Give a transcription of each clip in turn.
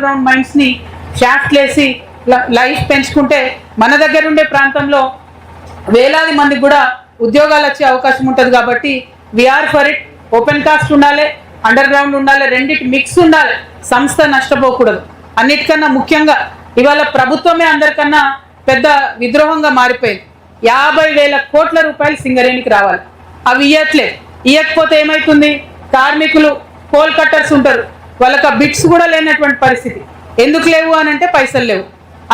Ground mines ని shaft లేసి life పెంచుకుంటే మన దగ్గర ఉండే ప్రాంతంలో వేలాది మందికి కూడా ఉద్యోగాలు వచ్చే అవకాశం ఉంటుంది. కాబట్టి we are for it. Open cast ఉండాలి, అండర్ గ్రౌండ్ ఉండాలి, రెండిటి మిక్స్ ఉండాలి. సంస్థ నష్టపోకూడదు. అన్నిటికన్నా ముఖ్యంగా ఇవాళ ప్రభుత్వమే అందరికన్నా పెద్ద విద్రోహంగా మారిపోయింది. 50,000 కోట్ల రూపాయలు సింగరేణికి రావాలి. అవి ఇవ్వట్లేదు. ఇవ్వకపోతే ఏమవుతుంది? కార్మికులు కోల్ కట్టర్స్ ఉంటారు, వాళ్ళకి బిట్స్ కూడా లేనటువంటి పరిస్థితి. ఎందుకు లేవు అని అంటే పైసలు లేవు.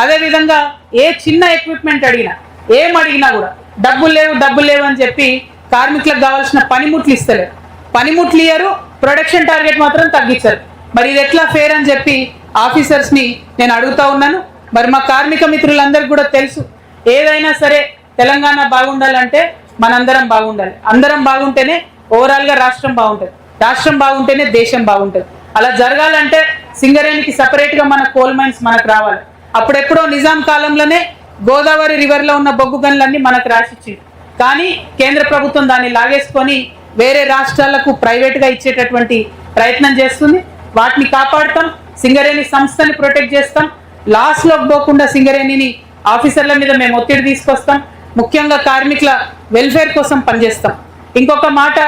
అదేవిధంగా ఏ చిన్న ఎక్విప్మెంట్ అడిగినా, ఏం అడిగినా కూడా డబ్బులు లేవు అని చెప్పి కార్మికులకు కావాల్సిన పనిముట్లు ఇస్తలేరు. పనిముట్లు ఇయ్యరు, ప్రొడక్షన్ టార్గెట్ మాత్రం తగ్గించారు. మరి ఇది ఎట్లా ఫేర్ అని చెప్పి ఆఫీసర్స్ని నేను అడుగుతా ఉన్నాను. మరి మా కార్మిక మిత్రులందరికీ కూడా తెలుసు, ఏదైనా సరే తెలంగాణ బాగుండాలంటే మనందరం బాగుండాలి. అందరం బాగుంటేనే ఓవరాల్గా రాష్ట్రం బాగుంటుంది. రాష్ట్రం బాగుంటేనే దేశం బాగుంటుంది. అలా జరగాలంటే సింగరేణికి సపరేట్గా మన కోల్ మైన్స్ మనకు రావాలి. అప్పుడెప్పుడో నిజాం కాలంలోనే గోదావరి రివర్లో ఉన్న బొగ్గు గనులన్నీ మనకు రాసిచ్చింది. కానీ కేంద్ర ప్రభుత్వం దాన్ని లాగేసుకొని వేరే రాష్ట్రాలకు ప్రైవేట్గా ఇచ్చేటటువంటి ప్రయత్నం చేస్తుంది. వాటిని కాపాడుతాం, సింగరేణి సంస్థని ప్రొటెక్ట్ చేస్తాం. లాస్లోకి పోకుండా సింగరేణిని ఆఫీసర్ల మీద మేము ఒత్తిడి తీసుకొస్తాం. ముఖ్యంగా కార్మికుల వెల్ఫేర్ కోసం పనిచేస్తాం. ఇంకొక మాట,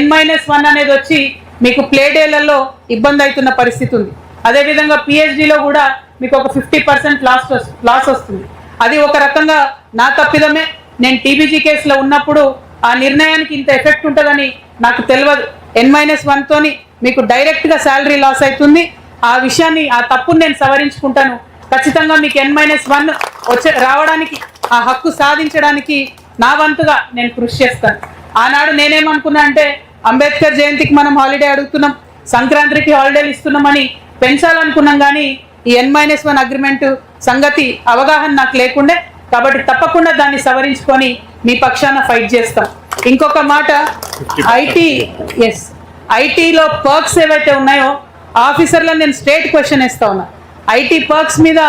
N-1 అనేది వచ్చి మీకు ప్లే డేలలో ఇబ్బంది అవుతున్న పరిస్థితి ఉంది. అదేవిధంగా PhDలో కూడా మీకు ఒక 50% లాస్ వస్తుంది. అది ఒక రకంగా నా తప్పిదమే. నేను TBG కేసులో ఉన్నప్పుడు ఆ నిర్ణయానికి ఇంత ఎఫెక్ట్ ఉంటుందని నాకు తెలియదు. N-1 తోని మీకు డైరెక్ట్గా శాలరీ లాస్ అవుతుంది. ఆ విషయాన్ని, ఆ తప్పును నేను సవరించుకుంటాను. ఖచ్చితంగా మీకు N-1 రావడానికి, ఆ హక్కు సాధించడానికి నా వంతుగా నేను కృషి చేస్తాను. ఆనాడు నేనేమనుకున్నా అంటే, అంబేద్కర్ జయంతికి మనం హాలిడే అడుగుతున్నాం, సంక్రాంతికి హాలిడేలు ఇస్తున్నామని పెంచాలనుకున్నాం. కానీ ఈ N-1 అగ్రిమెంట్ సంగతి అవగాహన నాకు లేకుండే. కాబట్టి తప్పకుండా దాన్ని సవరించుకొని మీ పక్షాన ఫైట్ చేస్తాం. ఇంకొక మాట, ఐటీలో పర్క్స్ ఏవైతే ఉన్నాయో ఆఫీసర్లను నేను స్ట్రేట్ క్వశ్చన్ వేస్తా ఉన్నా. ఐటీ పర్క్స్ మీద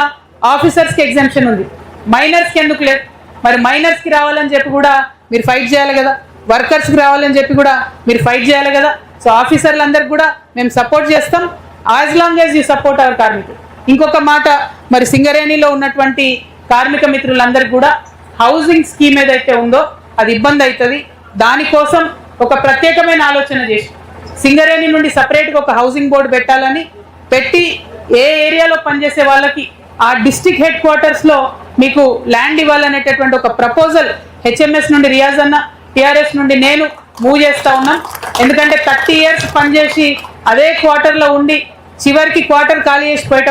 ఆఫీసర్స్కి ఎగ్జామ్షన్ ఉంది, మైనర్స్కి ఎందుకు లేదు? మరి మైనర్స్కి రావాలని చెప్పి కూడా మీరు ఫైట్ చేయాలి కదా, వర్కర్స్కి రావాలని చెప్పి కూడా మీరు ఫైట్ చేయాలి కదా. సో ఆఫీసర్లందరికీ కూడా మేము సపోర్ట్ చేస్తాం, as long as you support our కార్మికులు. ఇంకొక మాట, మరి సింగరేణిలో ఉన్నటువంటి కార్మిక మిత్రులందరికీ కూడా హౌసింగ్ స్కీమ్ ఏదైతే ఉందో అది ఇబ్బంది అవుతుంది. దానికోసం ఒక ప్రత్యేకమైన ఆలోచన చేసి సింగరేణి నుండి సపరేట్గా ఒక హౌసింగ్ బోర్డు పెట్టాలని పెట్టి, ఏ ఏరియాలో పనిచేసే వాళ్ళకి ఆ డిస్ట్రిక్ట్ హెడ్ క్వార్టర్స్లో మీకు ల్యాండ్ ఇవ్వాలనేటటువంటి ఒక ప్రపోజల్ HMS నుండి రియాజ్ అన్న, TRS నుండి నేను మూవ్ చేస్తూ ఉన్నాం. ఎందుకంటే 30 years పనిచేసి అదే క్వార్టర్లో ఉండి చివరికి క్వార్టర్ ఖాళీ చేసి పోయేటప్పుడు